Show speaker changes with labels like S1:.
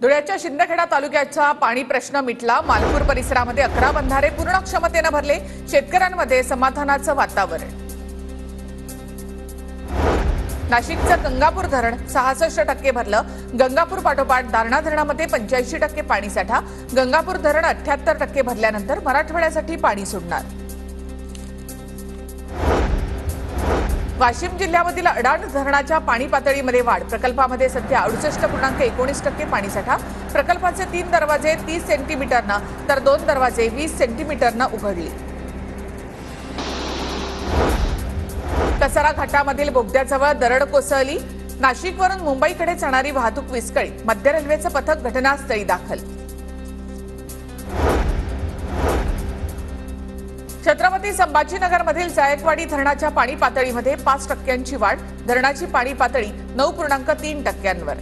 S1: धुळ्याच्या शिंदखेडा तालुक्याचा पाणी प्रश्न मिटला। मालपूर परिसरामध्ये 11 बंधारे पूर्ण क्षमतेने भरले। शेतकऱ्यांमध्ये समाधानाचं वातावरण। नाशिकचं गंगापूर धरण 66% भरलं। गंगापूर पाठोपाठ दारणा धरणामध्ये 85% पाणीसाठा। गंगापूर धरण 78% भरल्यानंतर मराठवाड्यासाठी पाणी सोडणार। वाशिम जिल्ह्यामधील अडाण धरणाच्या पाणी पातळीमध्ये वाढ। प्रकल्पामध्ये सध्या 68.19% पाणीसाठा। प्रकल्पाचे 3 दरवाजे 30 सेंटीमीटरनं तर 2 दरवाजे 20 सेंटीमीटरनं उघडले। कसारा घाटामधील बोगद्याजवळ दरड कोसळली। नाशिकवरून मुंबईकडे जाणारी वाहतूक विस्कळीत। मध्य रेल्वेचं पथक घटनास्थळी दाखल। छत्रपती संभाजीनगरमधील जायकवाडी धरणाच्या पाणी पातळीमध्ये 5% वाढ। धरणाची पाणी पातळी 9.3%वर।